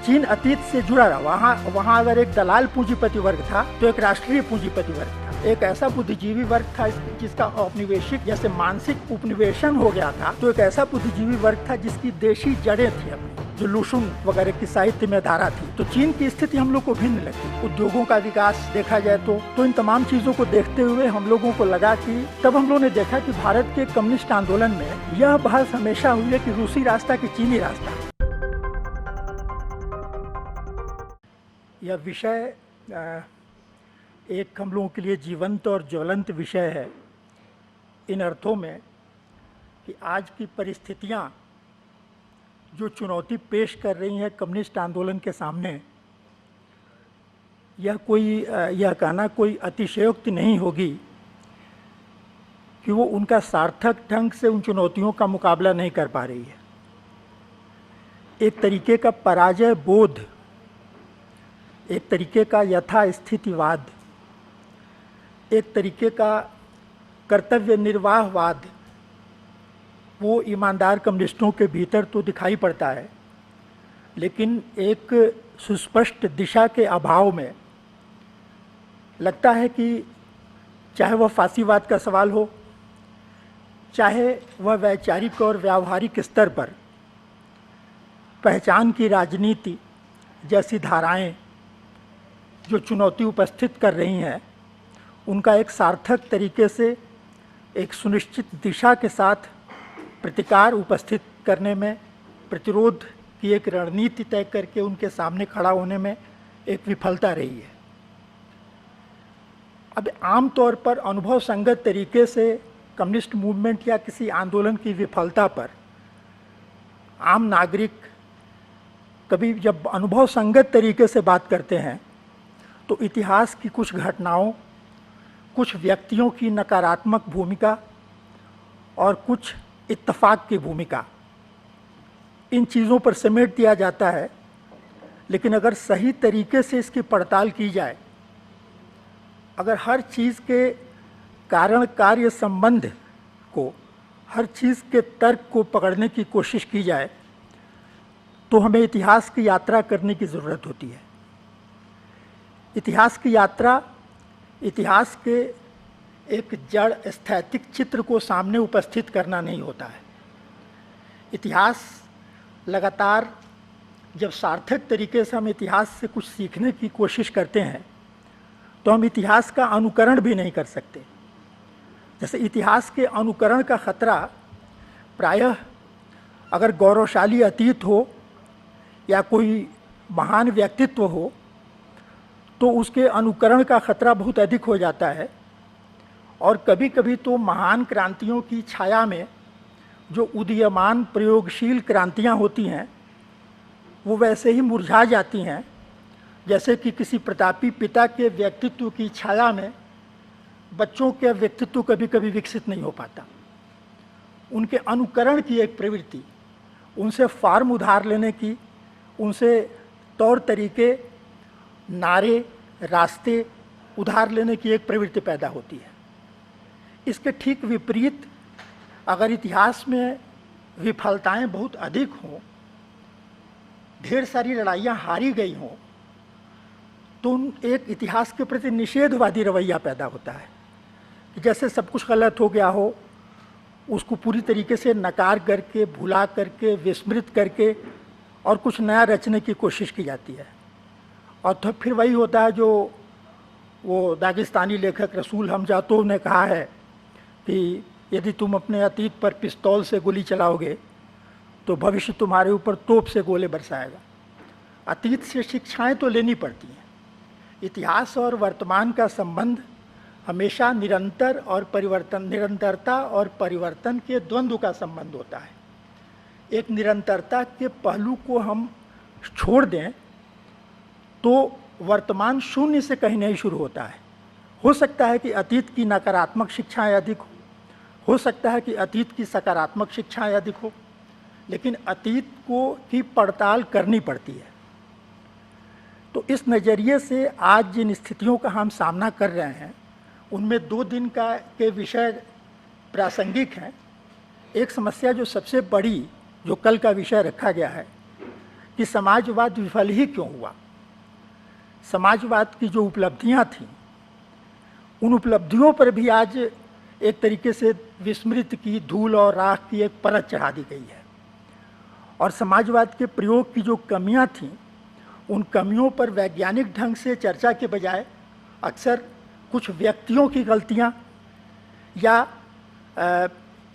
चीन अतीत से जुड़ा रहा। वहाँ अगर एक दलाल पूंजीपति वर्ग था तो एक राष्ट्रीय पूंजीपति वर्ग था, एक ऐसा बुद्धिजीवी वर्ग था जिसका औपनिवेशिक जैसे मानसिक उपनिवेशन हो गया था, तो एक ऐसा बुद्धिजीवी वर्ग था जिसकी देशी जड़ें थी अपनी, जो लुशुन वगैरह की साहित्य में धारा थी। तो चीन की स्थिति हम लोग को भिन्न लगती। उद्योगों का विकास देखा जाए तो इन तमाम चीजों को देखते हुए हम लोगों को लगा कि तब हम लोगों ने देखा कि भारत के कम्युनिस्ट आंदोलन में यह बहस हमेशा हुई है कि रूसी रास्ता कि चीनी रास्ता। यह विषय एक हम लोगों के लिए जीवंत और ज्वलंत विषय है इन अर्थों में कि आज की परिस्थितियां जो चुनौती पेश कर रही हैं कम्युनिस्ट आंदोलन के सामने, यह कहना कोई अतिशयोक्ति नहीं होगी कि वो उनका सार्थक ढंग से उन चुनौतियों का मुकाबला नहीं कर पा रही है। एक तरीके का पराजय बोध, एक तरीके का यथास्थितिवाद, एक तरीके का कर्तव्य निर्वाहवाद वो ईमानदार कम्युनिस्टों के भीतर तो दिखाई पड़ता है, लेकिन एक सुस्पष्ट दिशा के अभाव में लगता है कि चाहे वह फांसीवाद का सवाल हो, चाहे वह वैचारिक और व्यावहारिक स्तर पर पहचान की राजनीति जैसी धाराएं जो चुनौती उपस्थित कर रही हैं, उनका एक सार्थक तरीके से एक सुनिश्चित दिशा के साथ प्रतिकार उपस्थित करने में, प्रतिरोध की एक रणनीति तय करके उनके सामने खड़ा होने में एक विफलता रही है। अब आमतौर पर अनुभव संगत तरीके से कम्युनिस्ट मूवमेंट या किसी आंदोलन की विफलता पर आम नागरिक कभी जब अनुभव संगत तरीके से बात करते हैं तो इतिहास की कुछ घटनाओं, कुछ व्यक्तियों की नकारात्मक भूमिका और कुछ इत्तेफाक की भूमिका, इन चीज़ों पर समेट दिया जाता है। लेकिन अगर सही तरीके से इसकी पड़ताल की जाए, अगर हर चीज़ के कारण कार्य संबंध को, हर चीज़ के तर्क को पकड़ने की कोशिश की जाए, तो हमें इतिहास की यात्रा करने की ज़रूरत होती है। इतिहास की यात्रा इतिहास के एक जड़ स्थैतिक चित्र को सामने उपस्थित करना नहीं होता है। इतिहास लगातार जब सार्थक तरीके से हम इतिहास से कुछ सीखने की कोशिश करते हैं तो हम इतिहास का अनुकरण भी नहीं कर सकते। जैसे इतिहास के अनुकरण का खतरा प्रायः अगर गौरवशाली अतीत हो या कोई महान व्यक्तित्व हो तो उसके अनुकरण का खतरा बहुत अधिक हो जाता है, और कभी कभी तो महान क्रांतियों की छाया में जो उदीयमान प्रयोगशील क्रांतियां होती हैं वो वैसे ही मुरझा जाती हैं जैसे कि किसी प्रतापी पिता के व्यक्तित्व की छाया में बच्चों के व्यक्तित्व कभी कभी विकसित नहीं हो पाता। उनके अनुकरण की एक प्रवृत्ति, उनसे फॉर्म उधार लेने की, उनसे तौर तरीके, नारे, रास्ते उधार लेने की एक प्रवृत्ति पैदा होती है। इसके ठीक विपरीत अगर इतिहास में विफलताएं बहुत अधिक हों, ढेर सारी लड़ाइयाँ हारी गई हों, तो एक इतिहास के प्रति निषेधवादी रवैया पैदा होता है कि जैसे सब कुछ गलत हो गया हो, उसको पूरी तरीके से नकार करके, भुला करके, विस्मृत करके और कुछ नया रचने की कोशिश की जाती है। और तो फिर वही होता है जो वो दागिस्तानी लेखक रसूल हमजातोव ने कहा है कि यदि तुम अपने अतीत पर पिस्तौल से गोली चलाओगे तो भविष्य तुम्हारे ऊपर तोप से गोले बरसाएगा। अतीत से शिक्षाएं तो लेनी पड़ती हैं। इतिहास और वर्तमान का संबंध हमेशा निरंतरता और परिवर्तन के द्वंद्व का संबंध होता है। एक निरंतरता के पहलू को हम छोड़ दें तो वर्तमान शून्य से कहीं नहीं शुरू होता है। हो सकता है कि अतीत की नकारात्मक शिक्षाएं अधिक हो सकता है कि अतीत की सकारात्मक शिक्षाएं अधिक हो, लेकिन अतीत की पड़ताल करनी पड़ती है। तो इस नज़रिए से आज जिन स्थितियों का हम सामना कर रहे हैं उनमें 2 दिन के विषय प्रासंगिक हैं। एक समस्या जो सबसे बड़ी, जो कल का विषय रखा गया है, कि समाजवाद विफल ही क्यों हुआ। समाजवाद की जो उपलब्धियां थीं, उन उपलब्धियों पर भी आज एक तरीके से विस्मृत की, धूल और राख की एक परत चढ़ा दी गई है। और समाजवाद के प्रयोग की जो कमियां थीं, उन कमियों पर वैज्ञानिक ढंग से चर्चा के बजाय अक्सर कुछ व्यक्तियों की गलतियां या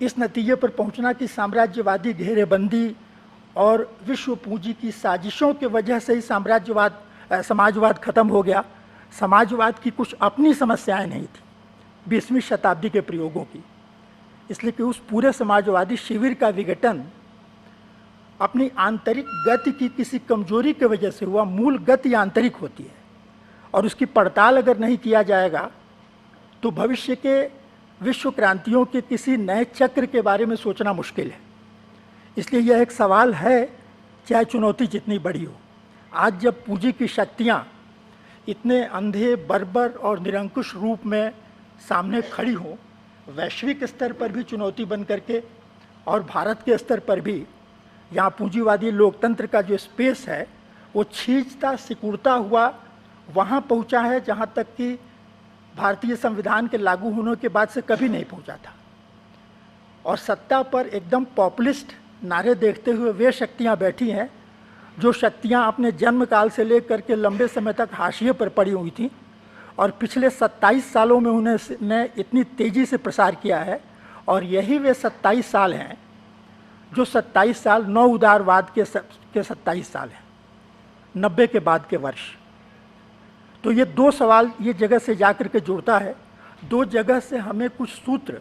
इस नतीजे पर पहुंचना कि साम्राज्यवादी घेरेबंदी और विश्व पूंजी की साजिशों की वजह से ही समाजवाद खत्म हो गया। समाजवाद की कुछ अपनी समस्याएं नहीं थी 20वीं शताब्दी के प्रयोगों की, इसलिए कि उस पूरे समाजवादी शिविर का विघटन अपनी आंतरिक गति की किसी कमजोरी की वजह से हुआ। मूल गति आंतरिक होती है और उसकी पड़ताल अगर नहीं किया जाएगा तो भविष्य के विश्व क्रांतियों के किसी नए चक्र के बारे में सोचना मुश्किल है। इसलिए यह एक सवाल है, चाहे चुनौती जितनी बड़ी हो। आज जब पूंजी की शक्तियाँ इतने अंधे, बर्बर और निरंकुश रूप में सामने खड़ी हों, वैश्विक स्तर पर भी चुनौती बन करके और भारत के स्तर पर भी, यहाँ पूंजीवादी लोकतंत्र का जो स्पेस है वो छींचता सिकुड़ता हुआ वहाँ पहुँचा है जहाँ तक कि भारतीय संविधान के लागू होने के बाद से कभी नहीं पहुँचा था। और सत्ता पर एकदम पॉपुलिस्ट नारे देखते हुए वे शक्तियाँ बैठी हैं जो शक्तियाँ अपने जन्म काल से लेकर के लंबे समय तक हाशिए पर पड़ी हुई थी और पिछले 27 सालों में उन्हें इतनी तेज़ी से प्रसार किया है। और यही वे 27 साल हैं जो 27 साल नौ उदारवाद के 27 साल हैं, 90 के बाद के वर्ष। तो ये दो सवाल ये जगह से जाकर के जुड़ता है, दो जगह से हमें कुछ सूत्र,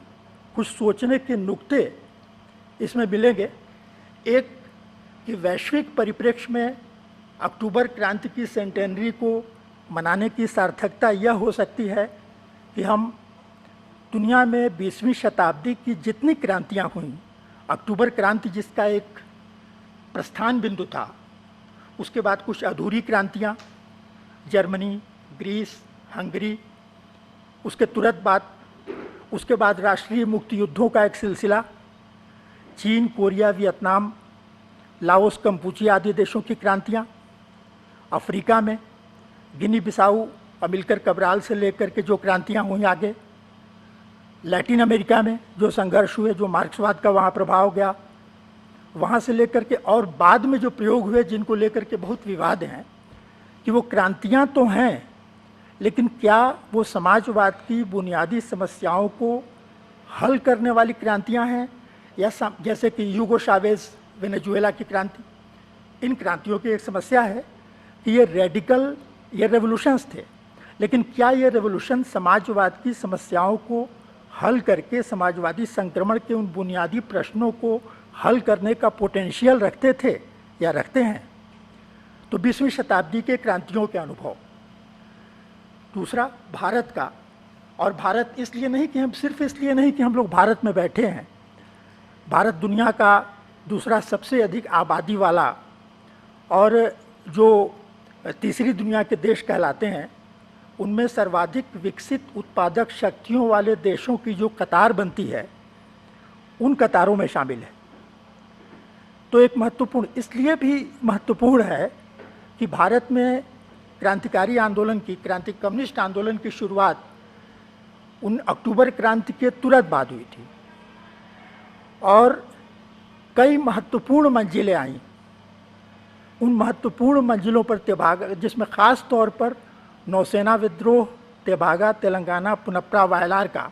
कुछ सोचने के नुक्ते इसमें मिलेंगे। एक कि वैश्विक परिप्रेक्ष्य में अक्टूबर क्रांति की सेंटेनरी को मनाने की सार्थकता यह हो सकती है कि हम दुनिया में 20वीं शताब्दी की जितनी क्रांतियाँ हुईं, अक्टूबर क्रांति जिसका एक प्रस्थान बिंदु था, उसके बाद कुछ अधूरी क्रांतियाँ, जर्मनी, ग्रीस, हंगरी, उसके तुरंत बाद उसके बाद राष्ट्रीय मुक्ति युद्धों का एक सिलसिला, चीन, कोरिया, वियतनाम, लाओस, कंपूचिया आदि देशों की क्रांतियाँ, अफ्रीका में गिनी बिसाऊ, अमिलकर कबराल से लेकर के जो क्रांतियाँ हुई आगे, लैटिन अमेरिका में जो संघर्ष हुए, जो मार्क्सवाद का वहाँ प्रभाव गया, वहाँ से लेकर के और बाद में जो प्रयोग हुए जिनको लेकर के बहुत विवाद हैं कि वो क्रांतियाँ तो हैं लेकिन क्या वो समाजवाद की बुनियादी समस्याओं को हल करने वाली क्रांतियाँ हैं या जैसे कि यूगो चावेज वेनेजुएला की क्रांति। इन क्रांतियों की एक समस्या है कि ये रेडिकल, ये रेवोल्यूशंस थे, लेकिन क्या ये रेवोल्यूशन समाजवाद की समस्याओं को हल करके समाजवादी संक्रमण के उन बुनियादी प्रश्नों को हल करने का पोटेंशियल रखते थे या रखते हैं। तो 20वीं शताब्दी के क्रांतियों के अनुभव। दूसरा भारत का, और भारत इसलिए नहीं कि हम सिर्फ इसलिए नहीं कि हम लोग भारत में बैठे हैं, भारत दुनिया का दूसरा सबसे अधिक आबादी वाला और जो तीसरी दुनिया के देश कहलाते हैं उनमें सर्वाधिक विकसित उत्पादक शक्तियों वाले देशों की जो कतार बनती है उन कतारों में शामिल है। तो एक महत्वपूर्ण, इसलिए भी महत्वपूर्ण है कि भारत में क्रांतिकारी आंदोलन की, क्रांति कम्युनिस्ट आंदोलन की शुरुआत उन अक्टूबर क्रांति के तुरंत बाद हुई थी और कई महत्वपूर्ण मंजिलें आईं। उन महत्वपूर्ण मंजिलों पर तेभागा, जिसमें ख़ास तौर पर नौसेना विद्रोह, तेभागा, तेलंगाना, पुनप्रा, वायलार का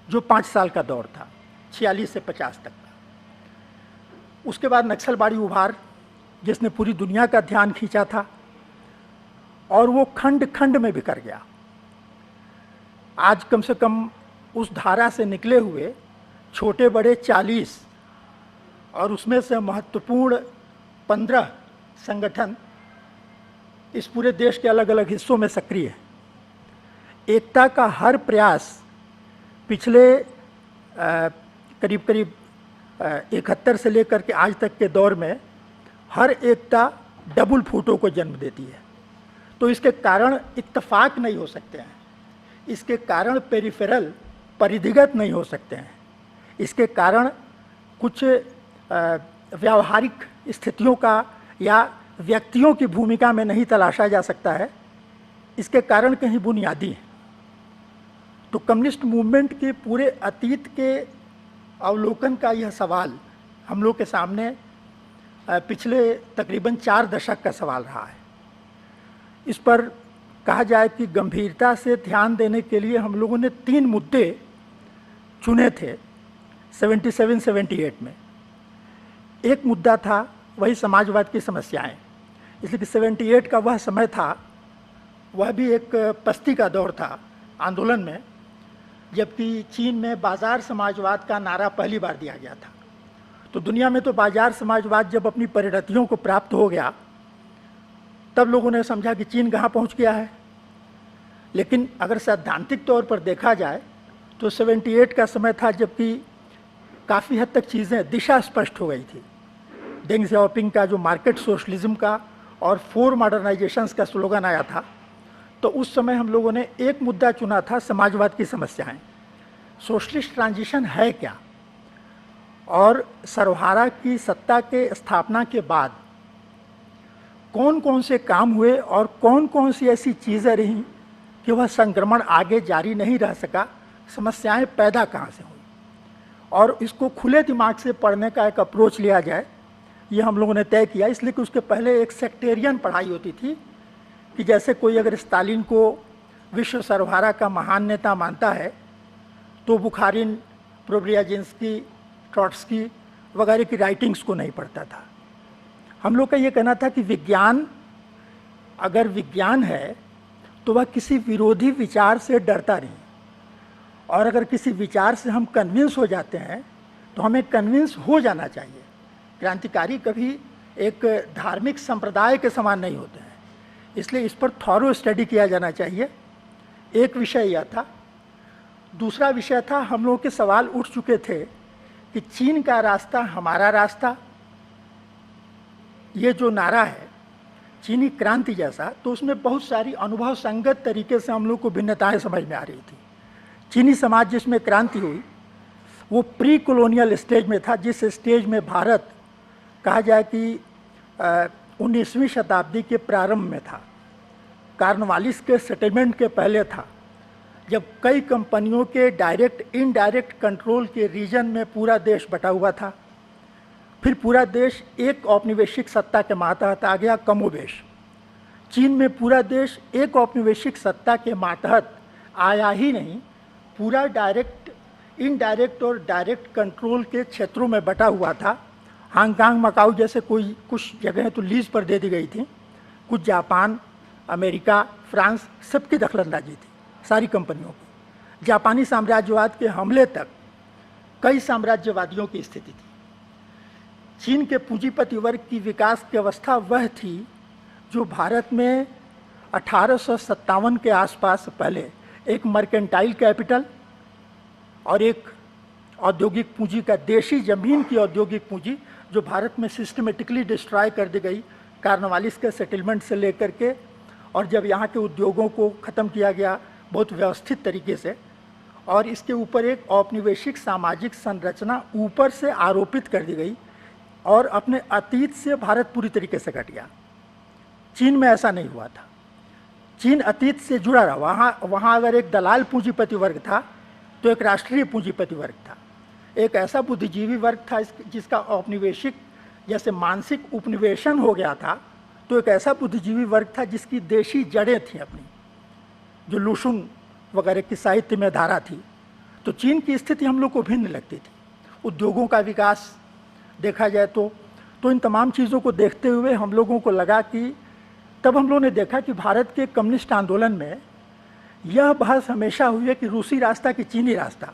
जो 5 साल का दौर था, 46 से 50 तक का। उसके बाद नक्सलबाड़ी उभार जिसने पूरी दुनिया का ध्यान खींचा था और वो खंड खंड में बिखर गया। आज कम से कम उस धारा से निकले हुए छोटे बड़े 40 और उसमें से महत्वपूर्ण 15 संगठन इस पूरे देश के अलग अलग हिस्सों में सक्रिय है। एकता का हर प्रयास पिछले करीब करीब 71 से लेकर के आज तक के दौर में हर एकता डबल फूटों को जन्म देती है। तो इसके कारण इत्तेफाक नहीं हो सकते हैं, इसके कारण पेरिफेरल, परिधिगत नहीं हो सकते हैं, इसके कारण कुछ व्यावहारिक स्थितियों का या व्यक्तियों की भूमिका में नहीं तलाशा जा सकता है, इसके कारण कहीं बुनियादी हैं। तो कम्युनिस्ट मूवमेंट के पूरे अतीत के अवलोकन का यह सवाल हम लोग के सामने पिछले तकरीबन 4 दशक का सवाल रहा है। इस पर कहा जाए कि गंभीरता से ध्यान देने के लिए हम लोगों ने 3 मुद्दे चुने थे 77-78 में। एक मुद्दा था वही समाजवाद की समस्याएं, इसलिए कि 78 का वह समय था, वह भी एक पस्ती का दौर था आंदोलन में, जबकि चीन में बाजार समाजवाद का नारा पहली बार दिया गया था। तो दुनिया में तो बाजार समाजवाद जब अपनी परिणतियों को प्राप्त हो गया, तब लोगों ने समझा कि चीन कहाँ पहुँच गया है। लेकिन अगर सैद्धांतिक तौर पर देखा जाए तो 78 का समय था जबकि काफ़ी हद तक चीज़ें दिशा स्पष्ट हो गई थी। डेंग सियाओपिंग का जो मार्केट सोशलिज्म का और 4 मॉडर्नाइजेशंस का स्लोगन आया था, तो उस समय हम लोगों ने एक मुद्दा चुना था समाजवाद की समस्याएं। सोशलिस्ट ट्रांजिशन है क्या, और सर्वहारा की सत्ता के स्थापना के बाद कौन कौन से काम हुए और कौन कौन सी ऐसी चीज़ें रहीं कि वह संक्रमण आगे जारी नहीं रह सका, समस्याएं पैदा कहाँ से हुई, और इसको खुले दिमाग से पढ़ने का एक अप्रोच लिया जाए, ये हम लोगों ने तय किया। इसलिए कि उसके पहले एक सेक्टेरियन पढ़ाई होती थी कि जैसे कोई अगर स्टालिन को विश्व सर्वहारा का महान नेता मानता है तो बुखारिन, प्रोब्रियाजिंस्की, ट्रॉट्स्की वगैरह की राइटिंग्स को नहीं पढ़ता था। हम लोग का ये कहना था कि विज्ञान अगर विज्ञान है तो वह किसी विरोधी विचार से डरता नहीं, और अगर किसी विचार से हम कन्विंस हो जाते हैं तो हमें कन्विंस हो जाना चाहिए। क्रांतिकारी कभी एक धार्मिक संप्रदाय के समान नहीं होते हैं, इसलिए इस पर थॉरो स्टडी किया जाना चाहिए। एक विषय यह था। दूसरा विषय था, हम लोगों के सवाल उठ चुके थे कि चीन का रास्ता हमारा रास्ता, ये जो नारा है चीनी क्रांति जैसा, तो उसमें बहुत सारी अनुभव संगत तरीके से हम लोग को भिन्नताएं समझ में आ रही थी। चीनी समाज जिसमें क्रांति हुई वो प्री कॉलोनियल स्टेज में था, जिस स्टेज में भारत कहा जाए कि 19वीं शताब्दी के प्रारंभ में था, कार्नवालिस के सेटलमेंट के पहले था, जब कई कंपनियों के डायरेक्ट इनडायरेक्ट कंट्रोल के रीजन में पूरा देश बटा हुआ था। फिर पूरा देश एक औपनिवेशिक सत्ता के मातहत आ गया कमोबेश। चीन में पूरा देश एक औपनिवेशिक सत्ता के मातहत आया ही नहीं, पूरा डायरेक्ट, इनडायरेक्ट और डायरेक्ट कंट्रोल के क्षेत्रों में बटा हुआ था। हांगकांग, मकाऊ जैसे कुछ जगहें तो लीज पर दे दी गई थी, कुछ जापान, अमेरिका, फ्रांस सबकी दखलंदाजी थी, सारी कंपनियों की। जापानी साम्राज्यवाद के हमले तक कई साम्राज्यवादियों की स्थिति थी। चीन के पूंजीपति वर्ग की विकास की अवस्था वह थी जो भारत में 1857 के आसपास पहले एक मर्केंटाइल कैपिटल और एक औद्योगिक पूंजी का, देशी जमीन की औद्योगिक पूंजी जो भारत में सिस्टमेटिकली डिस्ट्रॉय कर दी गई कार्नवालिस के सेटलमेंट से लेकर के, और जब यहाँ के उद्योगों को ख़त्म किया गया बहुत व्यवस्थित तरीके से, और इसके ऊपर एक औपनिवेशिक सामाजिक संरचना ऊपर से आरोपित कर दी गई, और अपने अतीत से भारत पूरी तरीके से कट गया। चीन में ऐसा नहीं हुआ था। चीन अतीत से जुड़ा रहा। वहाँ अगर एक दलाल पूंजीपति वर्ग था तो एक राष्ट्रीय पूंजीपति वर्ग था, एक ऐसा बुद्धिजीवी वर्ग था जिसका औपनिवेशिक जैसे मानसिक उपनिवेशन हो गया था, तो एक ऐसा बुद्धिजीवी वर्ग था जिसकी देशी जड़ें थीं अपनी, जो लुशुन वगैरह की साहित्य में धारा थी। तो चीन की स्थिति हम लोग को भिन्न लगती थी। उद्योगों का विकास देखा जाए तो इन तमाम चीज़ों को देखते हुए हम लोगों को लगा कि तब हम लोगों ने देखा कि भारत के कम्युनिस्ट आंदोलन में यह बहस हमेशा हुई है कि रूसी रास्ता कि चीनी रास्ता।